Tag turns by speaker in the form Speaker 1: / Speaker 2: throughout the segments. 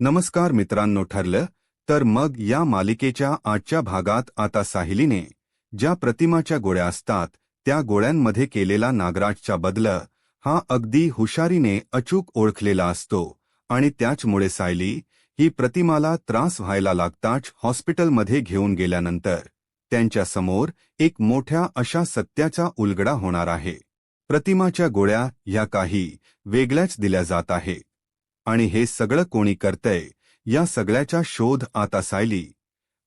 Speaker 1: नमस्कार मित्रांनो, ठरलं तर मग या मालिकेच्या आजच्या भागात आता साहिलीने ज्या प्रतिमाच्या गोळ्या असतात त्या गोळ्यांमध्ये केलेला नागराजचा बदल हा अगदी हुशारीने अचूक ओळखलेला असतो आणि त्याचमुळे सायली ही प्रतिमाला त्रास व्हायला लागताच हॉस्पिटलमध्ये घेऊन गेल्यानंतर त्यांच्या समोर एक मोठ्या अशा सत्याचा उलगडा होणार आहे। प्रतिमाच्या गोळ्या ह्या काही वेगळ्याच दिल्या जात आहे आणि हे सगळं कोणी करतंय या सगळ्याचा शोध आता सायली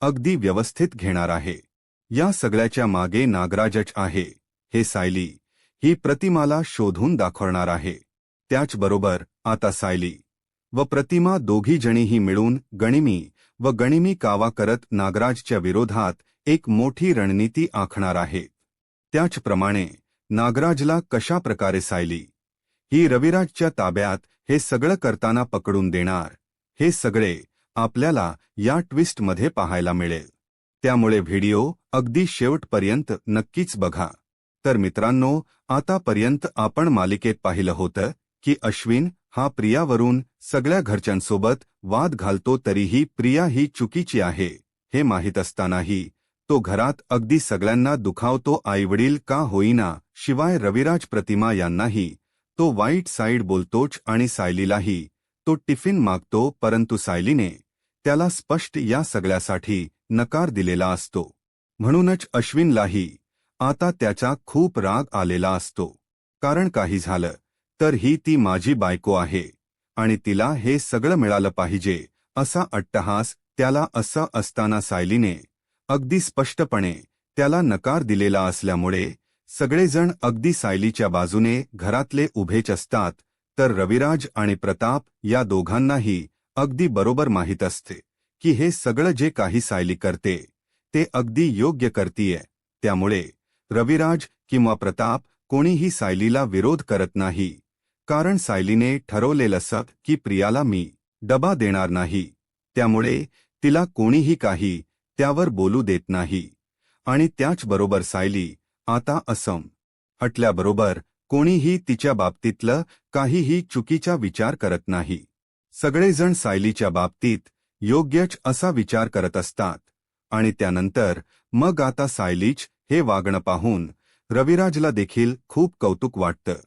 Speaker 1: अगदी व्यवस्थित घेणार आहे। या सगळ्याच्या मागे नागराजच आहे हे सायली ही प्रतिमाला शोधून दाखवणार आहे। त्याचबरोबर आता सायली व प्रतिमा दोघी जणीही मिळून गणिमी कावा करत नागराजच्या विरोधात एक मोठी रणनीती आखणार आहेत। त्याचप्रमाणे नागराजला कशा प्रकारे सायली ही रविराजच्या ताब्यात हे सगळं करताना पकडून देणार हे सगळे आपल्याला या ट्विस्टमध्ये पाहायला मिळेल। त्यामुळे व्हिडिओ अगदी शेवटपर्यंत नक्कीच बघा। तर मित्रांनो, आतापर्यंत आपण मालिकेत पाहिलं होतं की अश्विन हा प्रियावरून सगळ्या घरच्यांसोबत वाद घालतो, तरीही प्रिया ही चुकीची आहे हे माहीत असतानाही तो घरात अगदी सगळ्यांना दुखावतो, आईवडील का होईना, शिवाय रविराज प्रतिमा यांनाही तो वाईट साईड बोलतोच आणि सायलीलाही तो टिफिन मागतो, परंतु सायलीने त्याला स्पष्ट या सगळ्यासाठी नकार दिलेला असतो। म्हणूनच अश्विनलाही आता त्याचा खूप राग आलेला असतो, कारण काही झालं तर ही ती माझी बायको आहे आणि तिला हे सगळं मिळालं पाहिजे असा अट्टहास त्याला असं असताना सायलीने अगदी स्पष्टपणे त्याला नकार दिलेला असल्यामुळे सगळेजण अगदी सायलीच्या बाजूने घरातले उभेच असतात। तर रविराज आणि प्रताप या दोघांनाही अगदी बरोबर माहीत असते की हे सगळं जे काही सायली करते ते अगदी योग्य करतीये। त्यामुळे रविराज किंवा प्रताप कोणीही सायलीला विरोध करत नाही, कारण सायलीने ठरवलेलं असतं की प्रियाला मी डबा देणार नाही, त्यामुळे तिला कोणीही काही त्यावर बोलू देत नाही। आणि त्याचबरोबर सायली आता असं हटल्याबरोबर कोणीही तिच्या बाबतीतलं काहीही चुकीचा विचार करत नाही। सगळेजण सायलीच्या बाबतीत योग्यच असा विचार करत असतात आणि त्यानंतर मग आता सायलीच हे वागणं पाहून रविराजला देखील खूप कौतुक वाटतं।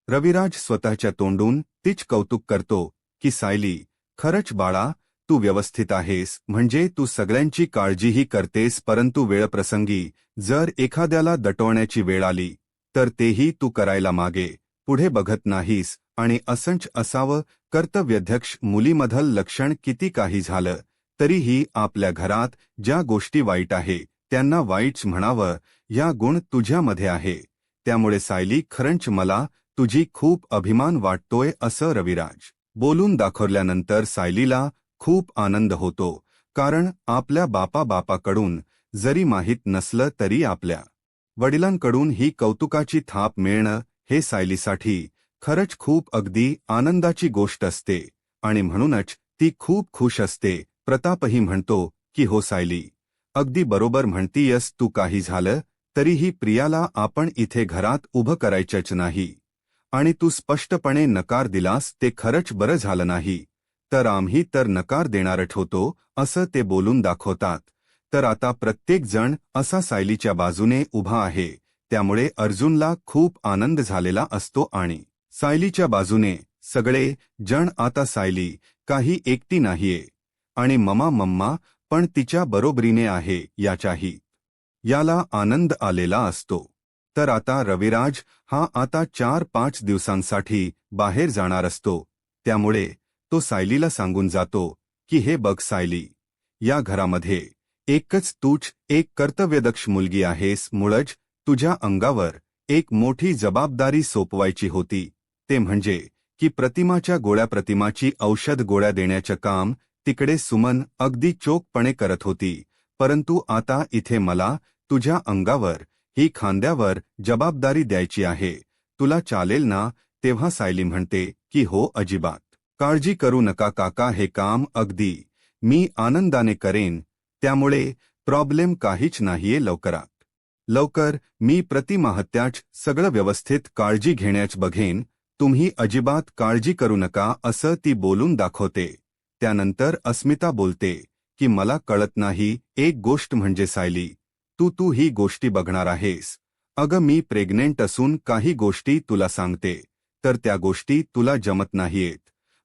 Speaker 1: रविराज स्वतःच्या तोंडून तीच कौतुक करतो की सायली, खरंच बाळा, तू व्यवस्थित आहेस, म्हणजे तू सगळ्यांची काळजीही करतेस, परंतु वेळप्रसंगी जर एखाद्याला दटवण्याची वेळ आली तर तेही तू करायला मागे पुढे बघत नाहीस आणि असंच असावं। कर्तव्यदक्ष मुलीमधलं लक्षण किती काही झालं तरीही आपल्या घरात ज्या गोष्टी वाईट आहे त्यांना वाईटच म्हणावं, या गुण तुझ्यामध्ये आहे। त्यामुळे सायली, खरंच मला तुझी खूप अभिमान वाटतोय असं रविराज बोलून दाखवल्यानंतर सायलीला खूप आनंद होतो, कारण आपल्या बापाकडून जरी माहीत नसलं तरी आपल्या वडिलांकडून ही कौतुकाची थाप मिळणं हे सायलीसाठी खरंच खूप अगदी आनंदाची गोष्ट असते आणि म्हणूनच ती खूप खुश असते। प्रतापही म्हणतो की हो सायली, अगदी बरोबर म्हणतीयस तू, काही झालं तरीही प्रियाला आपण इथे घरात उभं करायचंच नाही आणि तू स्पष्टपणे नकार दिलास ते खरंच बरं झालं नाही, तर आम्ही तर नकार देणारच होतो असं ते बोलून दाखवतात। तर आता प्रत्येक जण असा सायलीच्या बाजूने उभा आहे, त्यामुळे अर्जुनला खूप आनंद झालेला असतो आणि सायलीच्या बाजूने सगळे जण आता सायली काही एकटी नाहीये आणि मम्मा पण तिच्या बरोबरीने आहे याचाही याला आनंद आलेला असतो। तर आता रविराज हा आता 4-5 दिवसांसाठी बाहेर जाणार असतो, त्यामुळे तो सायलीला सांगून जातो की हे बघ सायली, या घरामध्ये एकच तूच एक कर्तव्यदक्ष मुलगी आहेस, मुळच तुझ्या अंगावर एक मोठी जबाबदारी सोपवायची होती, ते म्हणजे की प्रतिमाची औषध गोळ्या देण्याचं काम तिकडे सुमन अगदी चोखपणे करत होती, परंतु आता इथे मला तुझ्या अंगावर ही खांद्यावर जबाबदारी द्यायची आहे, तुला चालेल ना? तेव्हा सायली म्हणते की हो, अजिबात काळजी करू नका काका, हे काम अगदी मी आनंदाने करेन, त्यामुळे प्रॉब्लेम काहीच नाहीये। लवकरात लवकर मी प्रतिमाहत्याच सगळं व्यवस्थित काळजी घेण्याच बघेन, तुम्ही अजिबात काळजी करू नका असं ती बोलून दाखवते। त्यानंतर अस्मिता बोलते की मला कळत नाही एक गोष्ट म्हणजे सायली, तू ही गोष्टी बघणार आहेस. अगं मी प्रेग्नेंट असून काही गोष्टी तुला सांगते तर त्या गोष्टी तुला जमत नाहीयेत.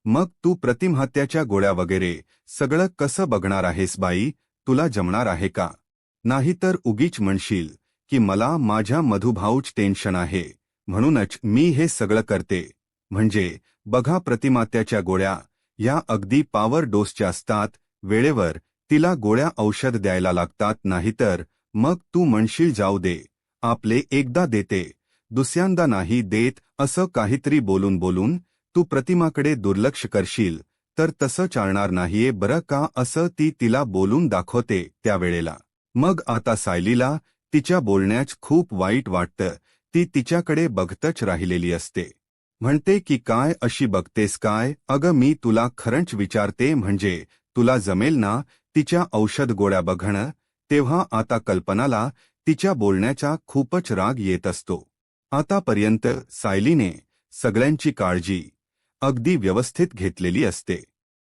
Speaker 1: मग तू प्रतिमहत्याच्या गोळ्या वगैरे सगळं कसं बघणार आहेस बाई, तुला जमणार आहे का? नाहीतर उगीच म्हणशील की मला माझ्या मधुभाऊच टेन्शन आहे म्हणूनच मी हे सगळं करते. म्हणजे बघा प्रतिमात्याच्या गोळ्या या अगदी पॉवर डोसच्या असतात, वेळेवर तिला गोळ्या औषध द्यायला लागतात, नाहीतर मग तू म्हणशील जाऊ दे, आपले एकदा देते दुसऱ्यांदा नाही देत असं काहीतरी बोलून बोलून तू प्रतिमाकडे दुर्लक्ष करशील तर तसं चालणार नाहीये बरं का, असं ती तिला बोलून दाखवते त्यावेळेला. मग आता सायलीला तिच्या बोलण्याच खूप वाईट वाटतं. ती तिच्याकडे बघतच राहिलेली असते. म्हणते की काय अशी बघतेस काय, अगं मी तुला खरंच विचारते, म्हणजे तुला जमेल ना तिच्या औषध गोळ्या बघणं. तेव्हा आता कल्पनाला तिच्या बोलण्याचा खूपच राग येत असतो. आतापर्यंत सायलीने सगळ्यांची काळजी अगदी व्यवस्थित घेतलेली असते.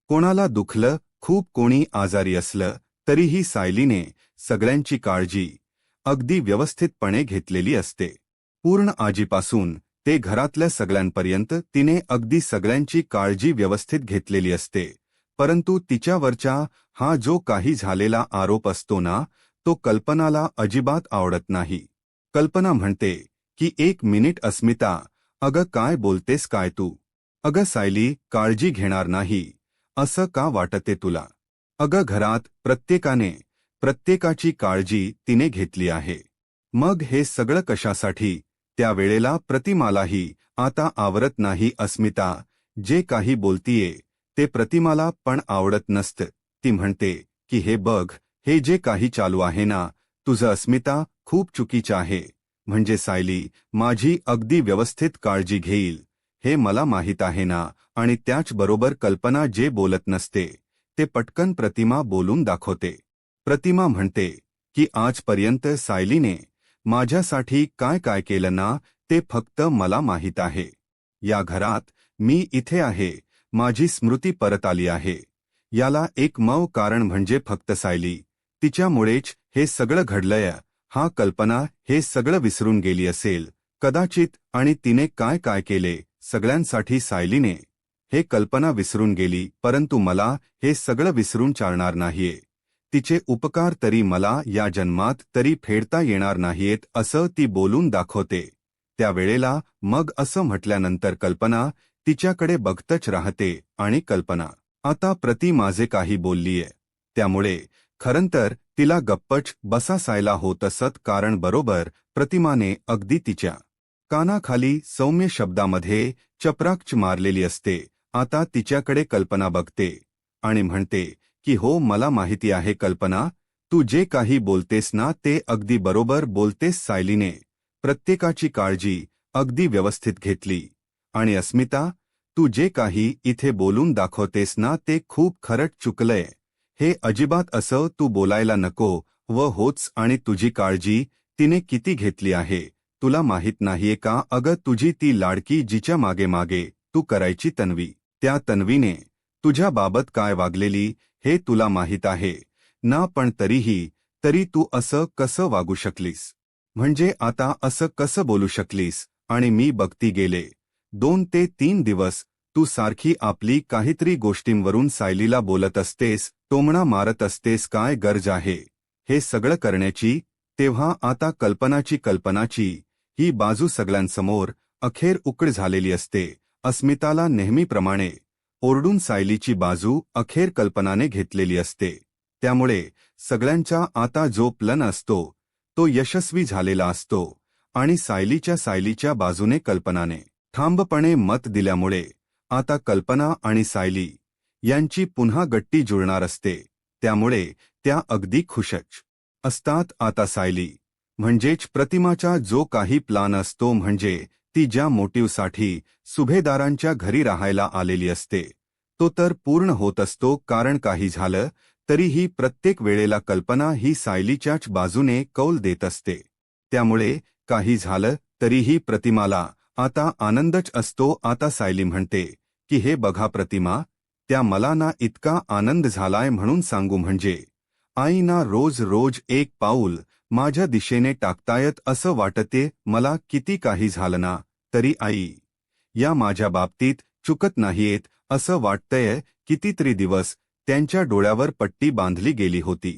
Speaker 1: कोणाला दुखलं, खूप कोणी आजारी असलं तरीही सायलीने सगळ्यांची काळजी अगदी व्यवस्थितपणे घेतलेली असते. पूर्ण आजीपासून ते घरातल्या सगळ्यांपर्यंत तिने अगदी सगळ्यांची काळजी व्यवस्थित घेतलेली असते. परंतु तिच्यावरचा हा जो काही झालेला आरोप असतो ना, तो कल्पनाला अजिबात आवडत नाही. कल्पना म्हणते की एक मिनिट अस्मिता, अगं काय बोलतेस काय तू? अगं सायली काळजी घेणार नाही असं का वाटते तुला? अगं घरात प्रत्येकाची काळजी तिने घेतली आहे. मग हे सगळं कशासाठी? त्यावेळेला प्रतिमालाही आता आवरत नाही अस्मिता, जे काही बोलतीये ते प्रतिमाला पण आवडत नसतं. ती म्हणते की हे बघ, हे जे काही चालू आहे ना तुझं अस्मिता, खूप चुकीचं आहे. म्हणजे सायली माझी अगदी व्यवस्थित काळजी घेईल हे मला माहीत आहे ना. आणि त्याचबरोबर कल्पना जे बोलत नसते ते पटकन प्रतिमा बोलून दाखवते. प्रतिमा म्हणते की आजपर्यंत सायलीने माझ्यासाठी काय काय केलं ना ते फक्त मला माहीत आहे. या घरात मी इथे आहे, माझी स्मृती परत आली आहे. याला एकमेव कारण म्हणजे फक्त सायली. तिच्यामुळेच हे सगळं घडलंय. हा कल्पना हे सगळं विसरून गेली असेल कदाचित, आणि तिने काय काय केले सगळ्यांसाठी सायलीने हे कल्पना विसरून गेली. परंतु मला हे सगळं विसरून चालणार नाहीये. तिचे उपकार तरी मला या जन्मात तरी फेडता येणार नाहीयेत असं ती बोलून दाखवते. त्यावेळेला मग असं म्हटल्यानंतर कल्पना तिच्याकडे बघतच राहते आणि कल्पना आता प्रति माझे काही बोललीये त्यामुळे खरंतर तिला गप्पच बसायला होत असत, कारण बरोबर प्रतिमाने अगदी तिच्या कानाखाली सौम्य शब्दामध्ये चपराक मारलेली असते. आता तिच्याकडे कल्पना बघते आणि म्हणते की हो मला माहिती आहे कल्पना, तू जे काही बोलतेस ना ते अगदी बरोबर बोलतेस. सायलीने प्रत्येकाची काळजी अगदी व्यवस्थित घेतली. आणि अस्मिता, तू जे काही इथे बोलून दाखवतेस ना ते खूप खरंच चुकलंय. हे अजिबात असं तू बोलायला नको व होच. आणि तुझी काळजी तिने किती घेतली आहे तुला माहीत नाहीये का? अगं तुझी ती लाडकी जिच्या मागे मागे तू करायची तन्वी, त्या तन्वीने तुझ्या बाबत काय वागलेली हे तुला माहीत आहे ना, पण तरी तू असं कसं वागू शकलीस? म्हणजे आता असं कसं बोलू शकलीस? आणि मी बघती गेले 2 ते 3 दिवस तू सारखी आपली काहीतरी गोष्टींवरून सायलीला बोलत असतेस, टोमणा मारत असतेस. काय गरज आहे हे सगळं करण्याची? तेव्हा आता कल्पनाची ही बाजू सगळ्यांसमोर अखेर उघड झालेली असते. अस्मिताला नेहमीप्रमाणे ओरडून सायलीची बाजू अखेर कल्पनाने घेतलेली असते. त्यामुळे सगळ्यांचा आता जो प्लन असतो तो यशस्वी झालेला असतो. आणि सायलीच्या बाजूने कल्पनाने ठामपणे मत दिल्यामुळे आता कल्पना आणि सायली यांची पुन्हा गट्टी जुळणार असते. त्यामुळे त्या अगदी खुशच असतात. आता सायली म्हणजेच प्रतिमाचा जो काही प्लान असतो, म्हणजे ती ज्या मोटिव्हसाठी सुभेदारांच्या घरी राहायला आलेली असते, तो तर पूर्ण होत असतो. कारण काही झालं तरीही प्रत्येक वेळेला कल्पना ही सायलीच्याच बाजूने कौल देत असते. त्यामुळे काही झालं तरीही प्रतिमाला आता आनंदच असतो. आता सायली म्हणते की हे बघा प्रतिमा, त्या मला ना इतका आनंद झालाय म्हणून सांगू म्हणजे. आई ना रोज रोज एक पाऊल माझ्या दिशेने टाकतायत असं वाटते मला. किती काही झालं ना तरी आई या माझ्या बाबतीत चुकत नाहीयेत असं वाटतंय. कितीतरी दिवस त्यांच्या डोळ्यावर पट्टी बांधली गेली होती.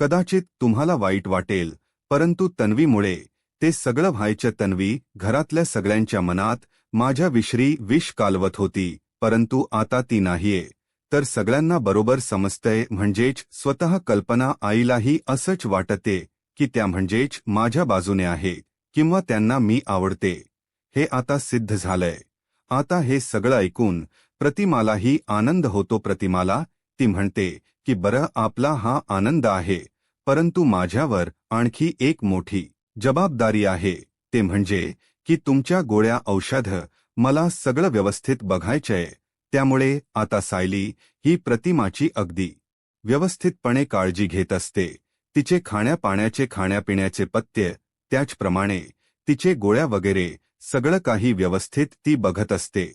Speaker 1: कदाचित तुम्हाला वाईट वाटेल, परंतु तन्वीमुळे ते सगळं व्हायचं. तन्वी घरातल्या सगळ्यांच्या मनात माझ्याविषयी विष कालवत होती, परंतु आता ती नाहीये तर सगळ्यांना बरोबर समजतंय. म्हणजेच स्वतः कल्पना आईलाही असंच वाटते की त्या म्हणजेच माझ्या बाजूने आहे किंवा त्यांना मी आवडते. हे आता सिद्ध झालंय. आता हे सगळं ऐकून प्रतिमालाही आनंद होतो. प्रतिमाला ती म्हणते की बरं आपला हा आनंद आहे, परंतु माझ्यावर आणखी एक मोठी जबाबदारी आहे. ते म्हणजे की तुमच्या गोळ्या औषधं मला सगळं व्यवस्थित बघायचंय. त्यामुळे आता सायली ही प्रतिमाची अगदी व्यवस्थितपणे काळजी घेत असते. तिचे खाण्यापाण्याचे खाण्यापिण्याचे पथ्य, त्याचप्रमाणे तिचे गोळ्या वगैरे सगळं काही व्यवस्थित ती बघत असते.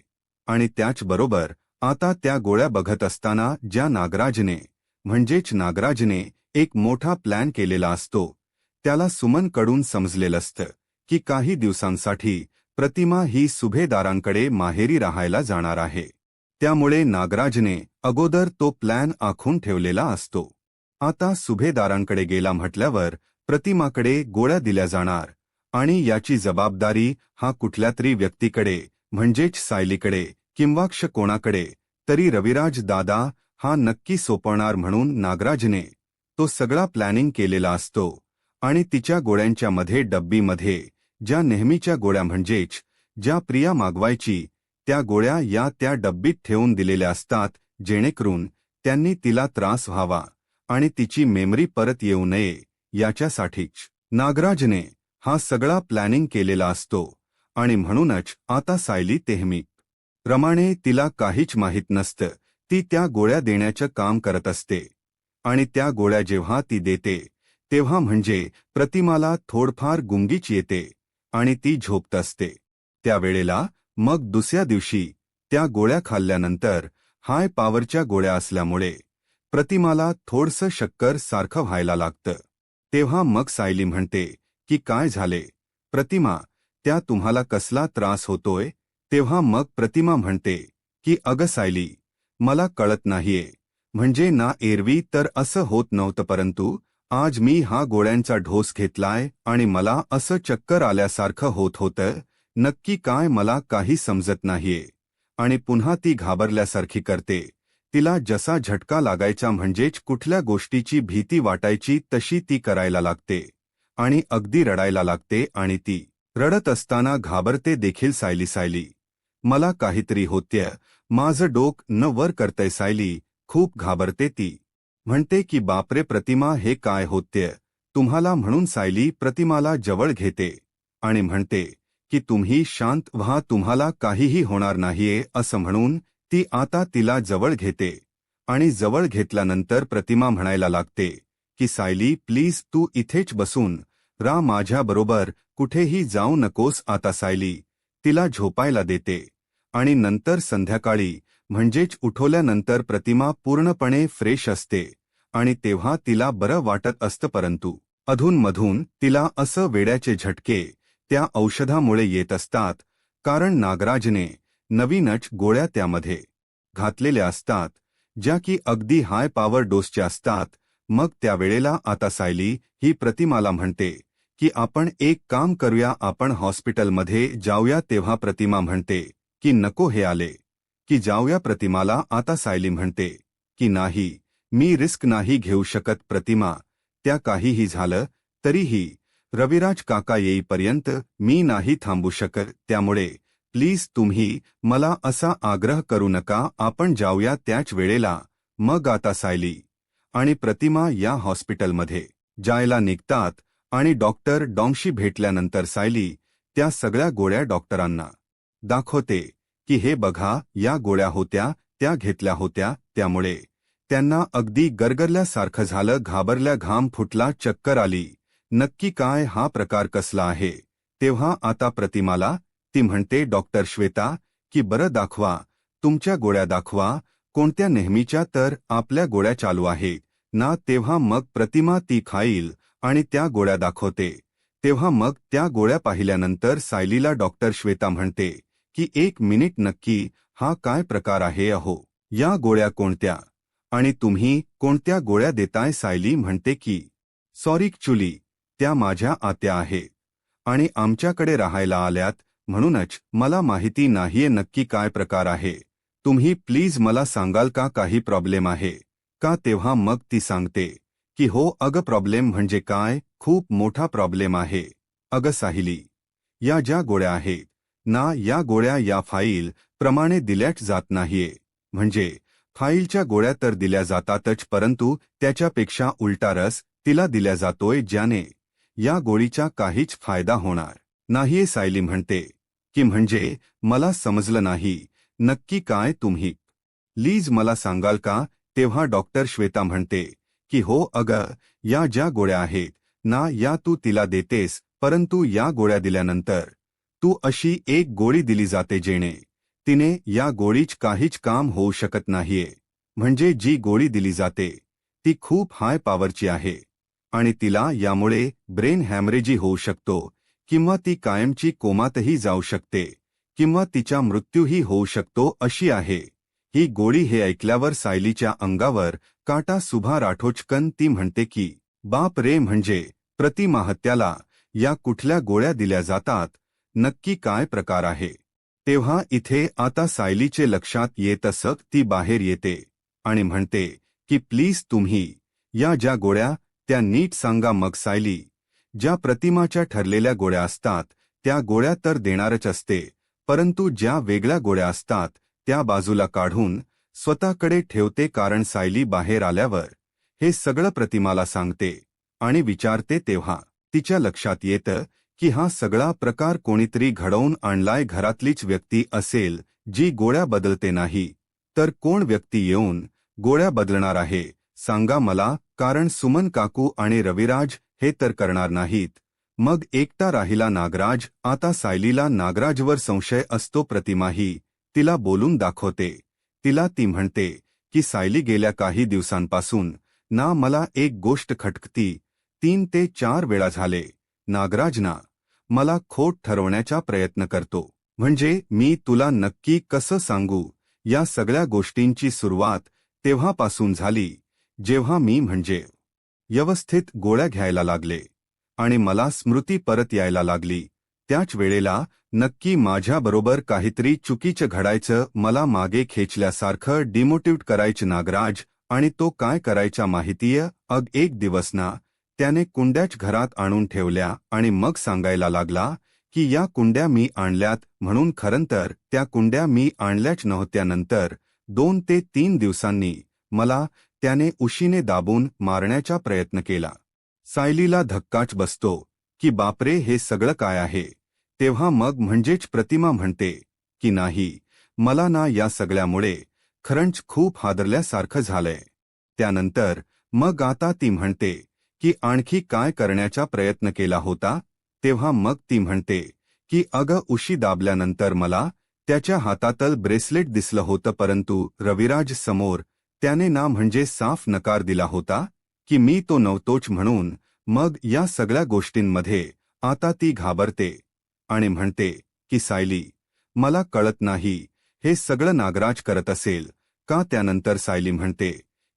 Speaker 1: आणि त्याचबरोबर आता त्या गोळ्या बघत असताना ज्या नागराजने एक मोठा प्लॅन केलेला असतो, त्याला सुमनकडून समजलेलं असतं की काही दिवसांसाठी प्रतिमा ही सुभेदारांकडे माहेरी राहायला जाणार आहे. त्यामुळे नागराजने अगोदर तो प्लॅन आखून ठेवलेला असतो. आता सुभेदारांकडे गेला म्हटल्यावर प्रतिमाकडे गोळ्या दिल्या जाणार आणि याची जबाबदारी हा कुठल्यातरी व्यक्तीकडे म्हणजेच सायलीकडे किंवा कोणाकडे तरी रविराज दादा हा नक्की सोपवणार. म्हणून नागराजने तो सगळा प्लॅनिंग केलेला असतो आणि तिच्या गोळ्यांच्या मध्ये डब्बीमध्ये ज्या नेहमीच्या गोळ्या म्हणजेच ज्या प्रिया मागवायची त्या गोळ्या या त्या डब्बीत ठेवून दिलेल्या असतात, जेणेकरून त्यांनी तिला त्रास व्हावा आणि तिची मेमरी परत येऊ नये याच्यासाठीच नागराजने हा सगळा प्लॅनिंग केलेला असतो. आणि म्हणूनच आता सायली नेहमी प्रमाणे तिला काहीच माहीत नसतं. ती त्या गोळ्या देण्याचं काम करत असते आणि त्या गोळ्या जेव्हा ती देते तेव्हा म्हणजे प्रतिमाला थोडफार गुंगीच येते आणि ती झोपत असते. त्यावेळेला मग दुसऱ्या दिवशी त्या गोळ्या खाल्ल्यानंतर हाय पॉवरच्या गोळ्या असल्यामुळे प्रतिमाला थोडंसं शक्कर सारखं व्हायला लागतं. तेव्हा मग सायली म्हणते की काय झाले प्रतिमा, त्या तुम्हाला कसला त्रास होतोय. तेव्हा मग प्रतिमा म्हणते की अगं सायली, मला कळत नाहीये. म्हणजे ना एरवी तर असं होत नव्हतं, परंतु आज मी हा गोळ्यांचा ढोस घेतलाय आणि मला असं चक्कर आल्यासारखं होत होतं. नक्की काय मला काही समजत नाहीये. आणि पुन्हा ती घाबरल्यासारखी करते. तिला जसा झटका लागायचा म्हणजेच कुठल्या गोष्टीची भीती वाटायची तशी ती करायला लागते आणि अगदी रडायला लागते आणि ती रडत असताना घाबरते देखील. सायली सायली मला काहीतरी होतेय, माझं डोकं न वर करतंय. सायली खूप घाबरते. ती म्हणते की बापरे प्रतिमा, हे काय होतेय तुम्हाला. म्हणून सायली प्रतिमाला जवळ घेते आणि म्हणते की तुम्ही शांत व्हा, तुम्हाला काहीही होणार नाहीये असं म्हणून ती आता तिला जवळ घेते. आणि जवळ घेतल्यानंतर प्रतिमा म्हणायला लागते की सायली प्लीज तू इथेच बसून राहा माझ्याबरोबर, कुठेही जाऊ नकोस. आता सायली तिला झोपायला देते आणि नंतर संध्याकाळी म्हणजेच उठवल्यानंतर प्रतिमा पूर्णपणे फ्रेश असते आणि तेव्हा तिला बरं वाटत असतं. परंतु अधूनमधून तिला असं वेड्याचे झटके त्या औषधामुळे येत असतात, कारण नागराजने नवीनच गोळ्या त्यामध्ये घातलेल्या असतात, ज्या की अगदी हाय पॉवर डोसच्या असतात. मग त्यावेळेला आता सायली ही प्रतिमाला म्हणते की आपण एक काम करूया, आपण हॉस्पिटलमध्ये जाऊया. तेव्हा प्रतिमा म्हणते की नको, हे आले की जाऊया. प्रतिमाला आता सायली म्हणते की नाही, मी रिस्क नाही घेऊ शकत प्रतिमा, त्या काहीही झालं तरीही रविराज काका येईपर्यंत मी नाही थांबू शकत. त्यामुळे प्लीज तुम्ही मला असा आग्रह करू नका, आपण जाऊया त्याच वेळेला. मग आता सायली आणि प्रतिमा या हॉस्पिटलमध्ये जायला निघतात आणि डॉक्टर डॉंगशी भेटल्यानंतर सायली त्या सगळ्या गोळ्या डॉक्टरांना दाखवते की हे बघा, या गोळ्या होत्या त्या घेतल्या होत्या. त्यामुळे त्यांना अगदी गरगरल्यासारखं झालं, घाबरल्या, घाम फुटला, चक्कर आली. नक्की काय हा प्रकार कसला आहे. तेव्हा आता प्रतिमाला ती म्हणते डॉक्टर श्वेता की बरं दाखवा, तुमच्या गोळ्या दाखवा, कोणत्या नेहमीच्या तर आपल्या गोळ्या चालू आहेत ना, तेव्हा मग प्रतिमा ती खाईल आणि त्या गोळ्या दाखवते. तेव्हा मग त्या गोळ्या पाहिल्यानंतर सायलीला डॉक्टर श्वेता म्हणते की 1 मिनिट, नक्की हा काय प्रकार आहे अहो? या गोळ्या कोणत्या आणि तुम्ही कोणत्या गोळ्या देताय? सायली म्हणते की सॉरी ॲक्च्युली त्या माझ्या आत्या आहेत आणि आमच्याकडे राहायला आल्यात, म्हणूनच मला माहिती नाहीये नक्की काय प्रकार आहे. तुम्ही प्लीज मला सांगाल का काही प्रॉब्लेम आहे का? तेव्हा मग ती सांगते की हो अगं, प्रॉब्लेम म्हणजे काय, खूप मोठा प्रॉब्लेम आहे. अगं सायली, या ज्या गोळ्या आहेत ना, या गोळ्या या फाईल प्रमाणे दिल्याच जात नाहीये. म्हणजे फाईलच्या गोळ्या तर दिल्या जातातच, परंतु त्याच्यापेक्षा उलटा रस तिला दिल्या जातोय, ज्याने या गोळीचा काहीच फायदा होणार नाहीये. सायली म्हणते की म्हणजे मला समजलं नाही नक्की काय, तुम्ही प्लीज मला सांगाल का? तेव्हा डॉक्टर श्वेता म्हणते की हो अगं, या ज्या गोळ्या आहेत ना, या तू तिला देतेस, परंतु या गोळ्या दिल्यानंतर तू अशी एक गोळी दिली जाते जेणे तिने या गोळीच काहीच काम होऊ शकत नाहीये. म्हणजे जी गोळी दिली जाते ती खूप हाय पॉवरची आहे आणि तिला यामुळे ब्रेन हॅमरेजी होऊ शकतो किंवा ती कायमची कोमातही जाऊ शकते किंवा तिचा मृत्यूही होऊ शकतो अशी आहे ही गोळी. हे ऐकल्यावर सायलीच्या अंगावर काटा सुभा राठोचकन. ती म्हणते की बाप रे, म्हणजे प्रतिमा हत्याला या कुठल्या गोळ्या दिल्या जातात, नक्की काय प्रकार आहे? तेव्हा इथे आता सायलीचे लक्षात येत असत. ती बाहेर येते आणि म्हणते की प्लीज तुम्ही या ज्या गोळ्या त्या नीट सांगा. मग सायली ज्या प्रतिमाच्या ठरलेल्या गोळ्या असतात त्या गोळ्या तर देणारच असते, परंतु ज्या वेगळ्या गोळ्या असतात त्या बाजूला काढून स्वतःकडे ठेवते, कारण सायली बाहेर आल्यावर हे सगळं प्रतिमाला सांगते आणि विचारते. तेव्हा तिच्या लक्षात येतं की हा सगळा प्रकार कोणीतरी घडवून आणलाय. घरातलीच व्यक्ती असेल जी गोळ्या बदलते, नाही तर कोण व्यक्ती येऊन गोळ्या बदलणार आहे सांगा मला? कारण सुमन काकू आणि रविराज हे तर करणार नाहीत. मग एकटा राहिला नागराज. आता सायलीला नागराजवर संशय असतो. प्रतिमाही तिला बोलून दाखवते. ती म्हणते की सायली, गेल्या काही दिवसांपासून ना मला एक गोष्ट खटकती. 3 ते 4 वेळा झाले नागराज ना मला खोट ठरवण्याचा प्रयत्न करतो. म्हणजे मी तुला नक्की कसं सांगू, या सगळ्या गोष्टींची सुरुवात तेव्हापासून झाली जेव्हा मी म्हणजे व्यवस्थित गोळ्या घ्यायला लागले आणि मला स्मृती परत यायला लागली. त्याच वेळेला नक्की माझ्याबरोबर काहीतरी चुकीचं घडायचं, मला मागे खेचल्यासारखं डिमोटिव्ह करायचं नागराज. आणि तो काय करायचा माहितीय? एक दिवस ना त्याने कुंड्याच घरात आणून ठेवल्या आणि मग सांगायला लागला की या कुंड्या मी आणल्यात म्हणून. खरंतर त्या कुंड्या मी आणल्याच नव्हत्या. नंतर 2 ते 3 दिवसांनी मला त्याने उशीने दाबून मारण्याचा प्रयत्न केला. सायलीला धक्काच बसतो की बापरे, हे सगळं काय आहे? तेव्हा मग म्हणजेच प्रतिमा म्हणते की नाही, मला ना या सगळ्यामुळे खरंच खूप हादरल्यासारखं झालंय. त्यानंतर मग आता ती म्हणते की आणखी काय करण्याचा प्रयत्न केला होता? तेव्हा मग ती म्हणते की अगं, उशी दाबल्यानंतर मला त्याच्या हातातल ब्रेसलेट दिसलं होतं, परंतु रविराज समोर त्याने ना म्हणजे साफ नकार दिला होता की मी तो नव्हतोच म्हणून. मग या सगळ्या गोष्टींमध्ये आता ती घाबरते आणि म्हणते की सायली, मला कळत नाही हे सगळं नागराज करत असेल का? त्यानंतर सायली म्हणते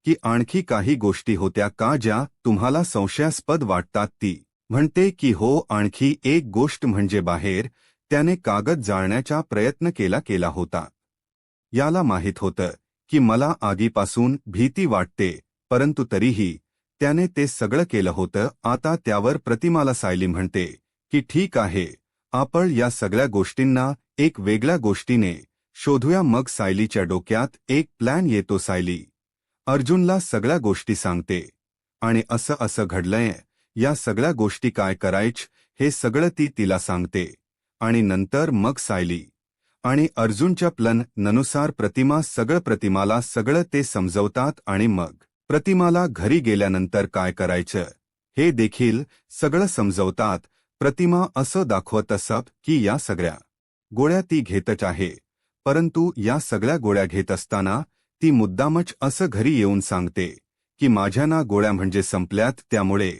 Speaker 1: की आणखी काही गोष्टी होत्या का ज्या तुम्हाला संशयास्पद वाटतात? ती म्हणते की हो, आणखी एक गोष्ट म्हणजे बाहेर त्याने कागद जाळण्याचा प्रयत्न केला होता. याला माहीत होतं की मला आगीपासून भीती वाटते, परंतु तरीही त्याने ते सगळं केलं होतं. आता त्यावर प्रतिमाला सायली म्हणते की ठीक आहे, आपण या सगळ्या गोष्टींना एक वेगळ्या गोष्टीने शोधूया. मग सायलीच्या डोक्यात एक प्लॅन येतो. सायली अर्जुनला सगळ्या गोष्टी सांगते आणि असं घडलंय, या सगळ्या गोष्टी काय करायच हे सगळं ती तिला सांगते. आणि नंतर मग सायली आणि अर्जुनच्या प्लन नुसार प्रतिमाला सगळं ते समजवतात आणि मग प्रतिमाला घरी गेल्यानंतर काय करायचं हे देखील सगळं समजवतात. प्रतिमा असं दाखवत असत की या सगळ्या गोळ्या ती घेतच आहे, परंतु या सगळ्या गोळ्या घेत असताना ती मुद्दामच असं घरी येऊन सांगते की माझ्या ना गोळ्या म्हणजे संपल्यात, त्यामुळे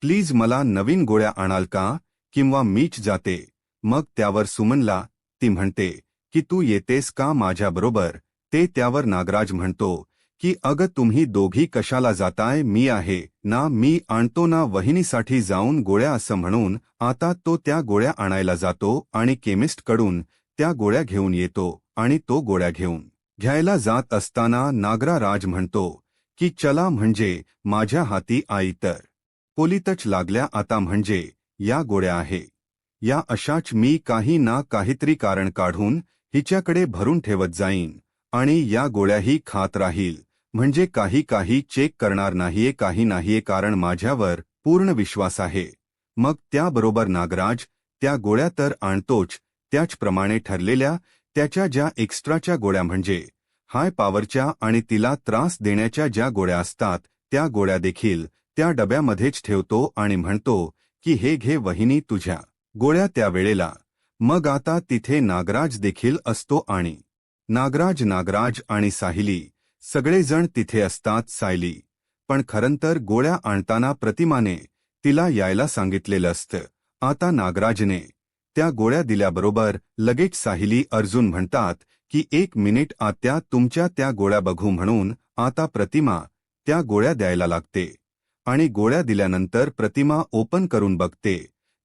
Speaker 1: प्लीज मला नवीन गोळ्या आणाल का, किंवा मीच जाते. मग त्यावर सुमनला ती म्हणते की तू येतेस का माझ्याबरोबर. ते त्यावर नागराज म्हणतो की अगं तुम्ही दोघी कशाला जाताय, मी आहे ना, मी आणतो ना वहिनीसाठी जाऊन गोळ्या, असं म्हणून आता तो त्या गोळ्या आणायला जातो आणि केमिस्टकडून त्या गोळ्या घेऊन येतो. आणि तो गोळ्या घ्यायला जात असताना नागराज म्हणतो की चला, म्हणजे माझ्या हाती आई तर पोलीतच लागल्या आता, म्हणजे या गोळ्या आहे या अशाच मी काही ना काहीतरी कारण काढून हिच्याकडे भरून ठेवत जाईन आणि या गोळ्याही खात राहील, म्हणजे काही चेक करणार नाहीये, काही नाहीये, कारण माझ्यावर पूर्ण विश्वास आहे. मग त्याबरोबर नागराज त्या गोळ्या तर आणतोच, त्याचप्रमाणे ठरलेल्या त्याच्या ज्या एक्स्ट्राच्या गोळ्या, म्हणजे हाय पॉवरच्या आणि तिला त्रास देण्याच्या ज्या गोळ्या असतात, त्या गोळ्या देखील त्या डब्यामध्येच ठेवतो आणि म्हणतो की हे घे वहिनी तुझ्या गोळ्या. त्या वेळेला मग आता तिथे नागराज देखील असतो आणि नागराज आणि सायली सगळेजण तिथे असतात. सायली पण खरंतर गोळ्या आणताना प्रतिमाने तिला यायला सांगितलेलं असतं. आता नागराजने त्या गोळ्या दिल्याबरोबर लगेच सायली अर्जुन म्हणतात की 1 मिनिट आत्या, तुमच्या त्या गोळ्या बघू, म्हणून आता प्रतिमा त्या गोळ्या द्यायला लागते. आणि गोळ्या दिल्यानंतर प्रतिमा ओपन करून बघते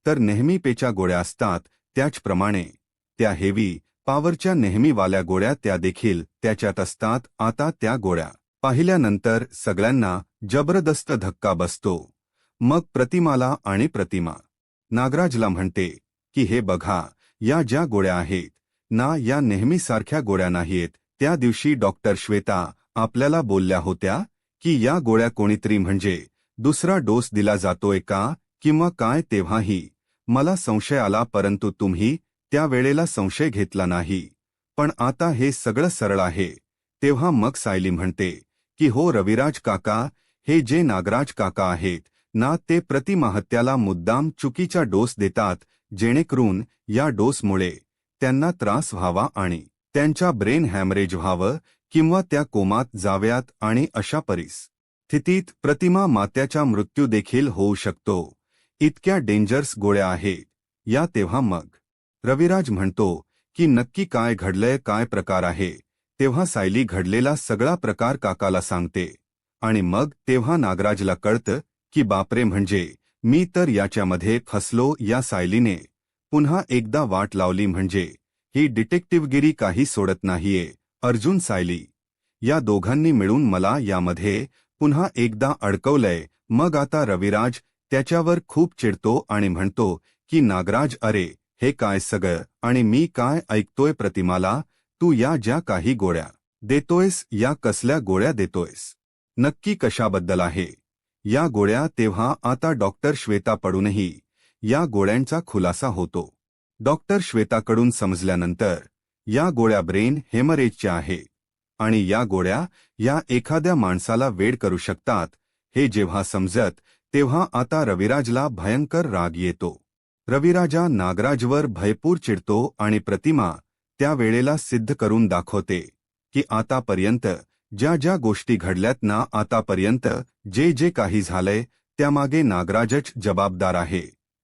Speaker 1: तर नेहमीपेच्या गोळ्या असतात त्याचप्रमाणे त्या हेवी पॉवरच्या नेहमीवाल्या गोळ्या त्या देखील त्याच्यात असतात. आता त्या गोळ्या पाहिल्यानंतर सगळ्यांना जबरदस्त धक्का बसतो. मग प्रतिमाला आणि प्रतिमा नागराजला म्हणते की हे बघा, या ज्या गोळ्या आहेत ना, या नेहमीसारख्या गोळ्या नाहीत. त्या दिवशी डॉक्टर श्वेता आपल्याला बोलल्या होत्या की या गोळ्या कोणीतरी, म्हणजे दुसरा डोस दिला जातोय का किंवा काय, तेव्हाही मला संशय आला, परंतु तुम्ही त्या वेळेला संशय घेतला नाही. पण आता हे सगळं सरळ आहे. तेव्हा मग सायली म्हणते की हो रविराज काका, हे जे नागराज काका आहेत ना, ते प्रतिमाहत्याला मुद्दाम चुकीचा डोस देतात, जेणेकरून या डोसमुळे त्यांना त्रास व्हावा आणि त्यांच्या ब्रेन हॅमरेज व्हावं किंवा त्या कोमात जाव्यात, आणि अशा परिस्थितीत प्रतिमा मात्याचा मृत्यू देखील होऊ शकतो. इतक्या डेंजरस गोळ्या आहेत या. तेव्हा मग रविराज म्हणतो की नक्की काय घडलंय, काय प्रकार आहे. तेव्हा सायली घडलेला सगळा प्रकार काकाला सांगते आणि मग तेव्हा नागराजला कळतं की बापरे, म्हणजे मी तर याच्यामध्ये फसलो. या सायलीने पुन्हा एकदा वाट लावली, म्हणजे ही डिटेक्टिव्हगिरी काही सोडत नाहीये. अर्जुन सायली या दोघांनी मिळून मला यामध्ये पुन्हा एकदा अडकवलंय. मग आता रविराज त्याच्यावर खूप चिडतो आणि म्हणतो की नागराज, अरे हे काय सगळं, आणि मी काय ऐकतोय प्रतिमाला, तू या ज्या काही गोळ्या देतोयस, या कसल्या गोळ्या देतोयस, नक्की कशाबद्दल आहे या गोळ्या. तेव्हा आता डॉक्टर श्वेता पडूनही या गोळ्यांचा खुलासा होतो. डॉक्टर श्वेताकडून समजल्यानंतर या गोळ्या ब्रेन हेमरेजच्या आहेत आणि या गोळ्या या एखाद्या माणसाला वेड करू शकतात. हे जेव्हा समजत तेव्हा आता रविराजला भयंकर राग येतो. रविराजा नागराजवर भयपूर चिडतो आणि प्रतिमा त्या वेळेला सिद्ध करून दाखवते की आतापर्यंत ज्या ज्या गोष्टी घडल्यात ना, आतापर्यंत जे जे काही झालंय त्यामागे नागराजच जबाबदार आहे.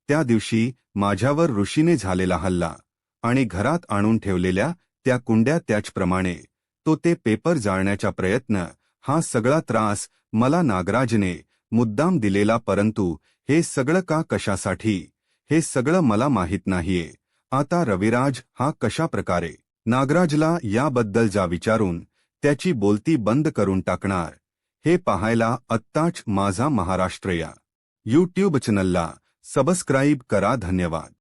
Speaker 1: त्या दिवशी माझ्यावर ऋषीने झालेला हल्ला आणि घरात आणून ठेवलेल्या त्या कुंड्या, त्याचप्रमाणे तो ते पेपर जाळण्याचा प्रयत्न, हा सगळा त्रास मला नागराजने मुद्दाम दिलेला. परंतु हे सगळं का, कशासाठी, हे सगळं मला माहीत नाहीये. आता रविराज हा कशा प्रकारे नागराजला याबद्दल जा विचारून त्याची बोलती बंद करून टाकणार, हे पाहायला आत्ताच माझा महाराष्ट्र या यूट्यूब चॅनलला सबस्क्राईब करा. धन्यवाद.